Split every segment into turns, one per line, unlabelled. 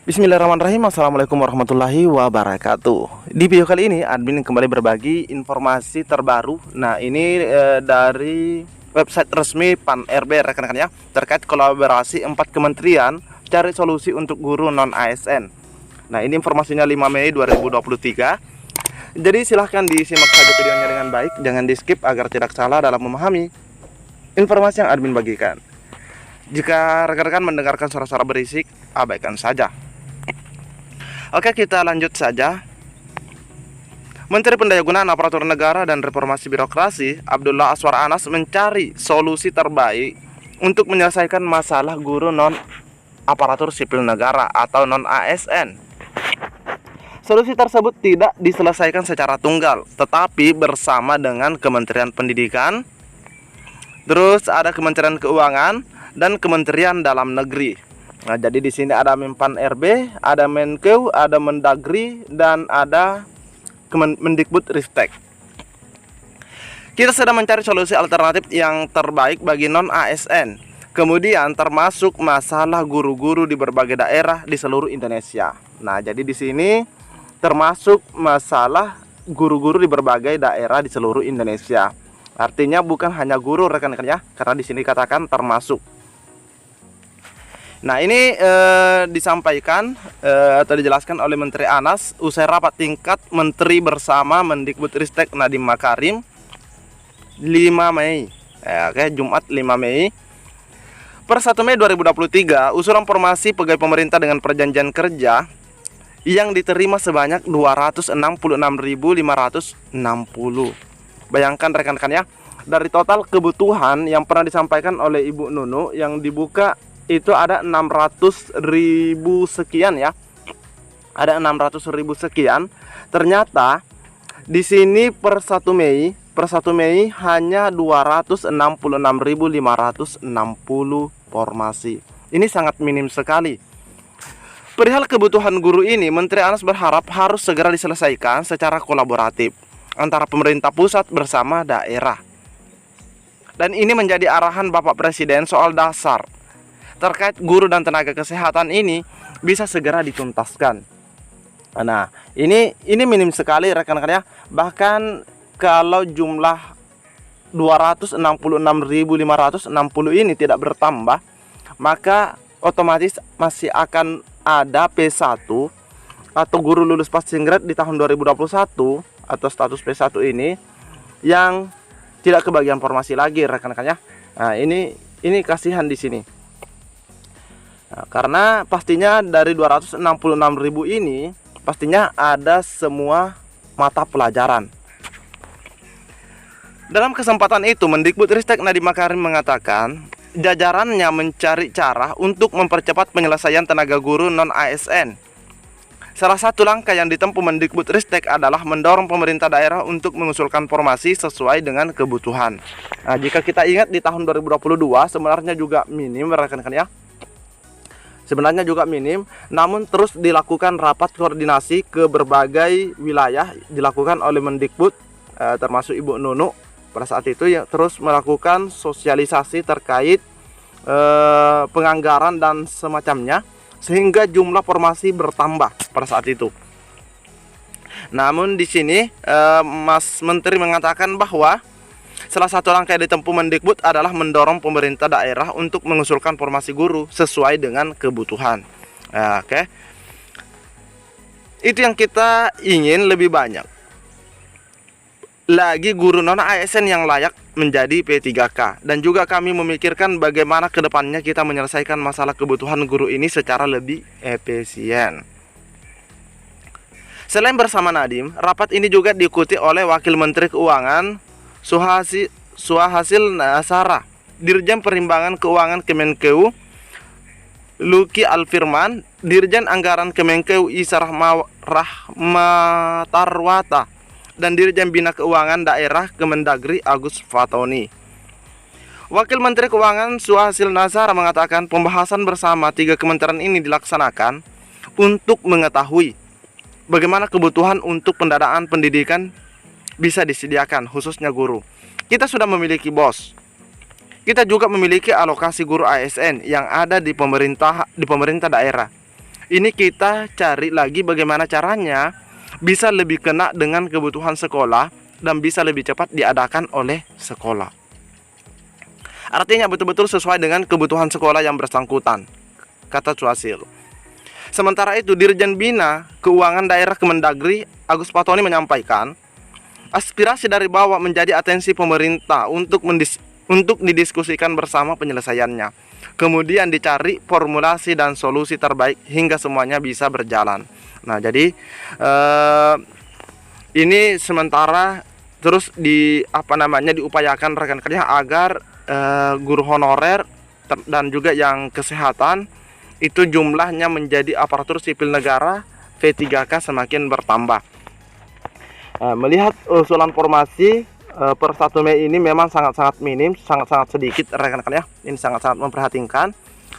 Bismillahirrahmanirrahim. Assalamualaikum warahmatullahi wabarakatuh. Di video kali ini admin kembali berbagi informasi terbaru. Nah, ini dari website resmi PAN RB rekan-rekan ya, terkait kolaborasi 4 kementerian cari solusi untuk guru non ASN. Nah, ini informasinya 5 Mei 2023. Jadi silahkan disimak saja videonya dengan baik, jangan di skip agar tidak salah dalam memahami informasi yang admin bagikan. Jika rekan-rekan mendengarkan suara-suara berisik, abaikan saja. Oke, kita lanjut saja. Menteri Pendayagunaan Aparatur Negara dan Reformasi Birokrasi Abdullah Azwar Anas mencari solusi terbaik untuk menyelesaikan masalah guru non aparatur sipil negara atau non ASN. Solusi tersebut tidak diselesaikan secara tunggal, tetapi bersama dengan Kementerian Pendidikan, terus ada Kementerian Keuangan dan Kementerian Dalam Negeri. Nah, jadi di sini ada Menpan RB, ada Menkeu, ada Mendagri, dan ada Mendikbudristek. Kita sedang mencari solusi alternatif yang terbaik bagi non ASN. Kemudian termasuk masalah guru-guru di berbagai daerah di seluruh Indonesia. Nah, jadi di sini termasuk masalah guru-guru di berbagai daerah di seluruh Indonesia. Artinya bukan hanya guru rekan-rekan ya, karena di sini katakan termasuk. Nah, ini disampaikan atau dijelaskan oleh Menteri Anas usai rapat tingkat Menteri bersama Mendikbudristek Nadiem Makarim 5 Mei. Oke, Jumat 5 Mei. Per 1 Mei 2023, usulan formasi pegawai pemerintah dengan perjanjian kerja yang diterima sebanyak 266.560. Bayangkan rekan-rekan ya, dari total kebutuhan yang pernah disampaikan oleh Ibu Nunu yang dibuka itu ada 600.000 sekian ya. Ada 600.000 sekian. Ternyata di sini per 1 Mei hanya 266.560 formasi. Ini sangat minim sekali. Perihal kebutuhan guru ini, Menteri Anas berharap harus segera diselesaikan secara kolaboratif antara pemerintah pusat bersama daerah. Dan ini menjadi arahan Bapak Presiden soal dasar terkait guru dan tenaga kesehatan ini bisa segera dituntaskan. Nah, ini minim sekali rekan-rekan ya. Bahkan kalau jumlah 266.560 ini tidak bertambah, maka otomatis masih akan ada P1 atau guru lulus passing grade di tahun 2021 atau status P1 ini yang tidak kebagian formasi lagi rekan-rekan ya. Nah, ini kasihan di sini. Nah, karena pastinya dari 266.000 ini pastinya ada semua mata pelajaran. Dalam kesempatan itu, Mendikbudristek Nadiem Makarim mengatakan jajarannya mencari cara untuk mempercepat penyelesaian tenaga guru non ASN. Salah satu langkah yang ditempuh Mendikbudristek adalah mendorong pemerintah daerah untuk mengusulkan formasi sesuai dengan kebutuhan. Nah, jika kita ingat di tahun 2022 sebenarnya juga minim rekan-rekan ya. Sebenarnya juga minim, namun terus dilakukan rapat koordinasi ke berbagai wilayah dilakukan oleh Mendikbud, termasuk Ibu Nunu pada saat itu yang terus melakukan sosialisasi terkait penganggaran dan semacamnya, sehingga jumlah formasi bertambah pada saat itu. Namun di sini Mas Menteri mengatakan bahwa salah satu langkah yang ditempuh Mendikbud adalah mendorong pemerintah daerah untuk mengusulkan formasi guru sesuai dengan kebutuhan. Nah, oke. Itu yang kita ingin, lebih banyak lagi guru non ASN yang layak menjadi P3K. Dan juga kami memikirkan bagaimana kedepannya kita menyelesaikan masalah kebutuhan guru ini secara lebih efisien. Selain bersama Nadiem, rapat ini juga diikuti oleh Wakil Menteri Keuangan Suhasil Nazara, Dirjen Perimbangan Keuangan Kemenkeu Luki Alfirman, Dirjen Anggaran Kemenkeu Isa Rahmatarwata, dan Dirjen Bina Keuangan Daerah Kemendagri Agus Fatoni. Wakil Menteri Keuangan Suhasil Nazara mengatakan pembahasan bersama 3 kementerian ini dilaksanakan untuk mengetahui bagaimana kebutuhan untuk pendanaan pendidikan bisa disediakan, khususnya guru. Kita sudah memiliki BOS. Kita juga memiliki alokasi guru ASN yang ada di pemerintah daerah. Ini kita cari lagi bagaimana caranya bisa lebih kena dengan kebutuhan sekolah dan bisa lebih cepat diadakan oleh sekolah. Artinya betul-betul sesuai dengan kebutuhan sekolah yang bersangkutan, kata Suhasil. Sementara itu, Dirjen Bina Keuangan Daerah Kemendagri Agus Fatoni menyampaikan, aspirasi dari bawah menjadi atensi pemerintah untuk didiskusikan bersama penyelesaiannya. Kemudian dicari formulasi dan solusi terbaik hingga semuanya bisa berjalan. Nah, jadi ini sementara terus diupayakan rekan kerja agar guru honorer dan juga yang kesehatan itu jumlahnya menjadi aparatur sipil negara P3K semakin bertambah. Melihat usulan formasi per 1 Mei ini memang sangat-sangat minim, sangat-sangat sedikit rekan-rekan ya. Ini sangat-sangat memprihatinkan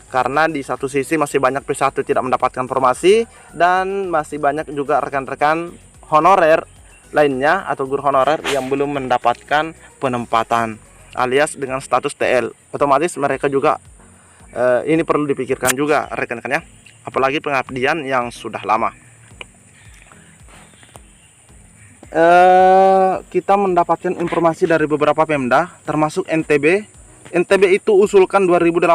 karena di satu sisi masih banyak P1 tidak mendapatkan formasi dan masih banyak juga rekan-rekan honorer lainnya atau guru honorer yang belum mendapatkan penempatan alias dengan status TL. Otomatis mereka juga ini perlu dipikirkan juga rekan-rekan ya, apalagi pengabdian yang sudah lama. Kita mendapatkan informasi dari beberapa Pemda termasuk NTB. NTB itu usulkan 2082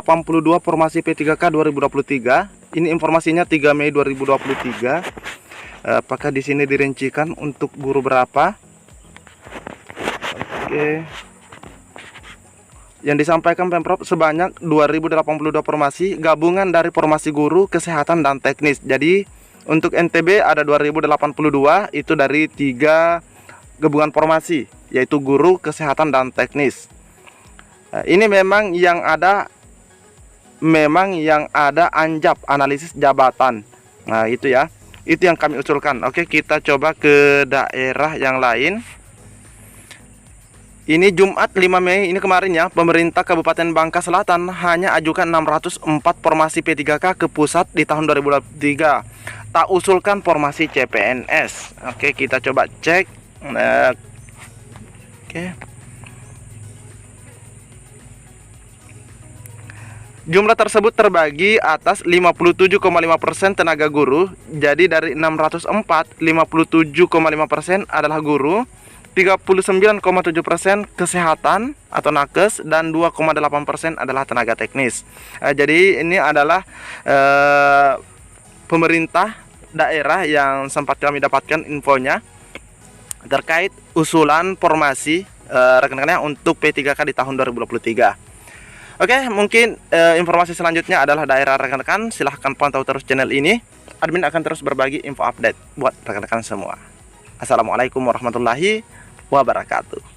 formasi P3K 2023. Ini informasinya 3 Mei 2023. Apakah di sini dirincikan untuk guru berapa? Oke. Yang disampaikan Pemprov sebanyak 2082 formasi gabungan dari formasi guru, kesehatan dan teknis. Jadi untuk NTB ada 2082 itu dari 3 gabungan formasi yaitu guru, kesehatan dan teknis. Ini memang yang ada anjap analisis jabatan. Nah, itu ya. Itu yang kami usulkan. Oke, kita coba ke daerah yang lain. Ini Jumat 5 Mei, ini kemarin ya, pemerintah Kabupaten Bangka Selatan hanya ajukan 604 formasi P3K ke pusat di tahun 2023. Tak usulkan formasi CPNS. Oke, kita coba cek. Oke. Jumlah tersebut terbagi atas 57,5% tenaga guru. Jadi dari 604, 57,5% adalah guru, 39,7% kesehatan atau nakes, dan 2,8% adalah tenaga teknis. Jadi ini adalah pemerintah daerah yang sempat kami dapatkan infonya terkait usulan formasi rekan-rekannya untuk P3K di tahun 2023. Oke, mungkin informasi selanjutnya adalah daerah rekan-rekan. Silahkan pantau terus channel ini. Admin akan terus berbagi info update buat rekan-rekan semua. Assalamualaikum warahmatullahi wabarakatuh.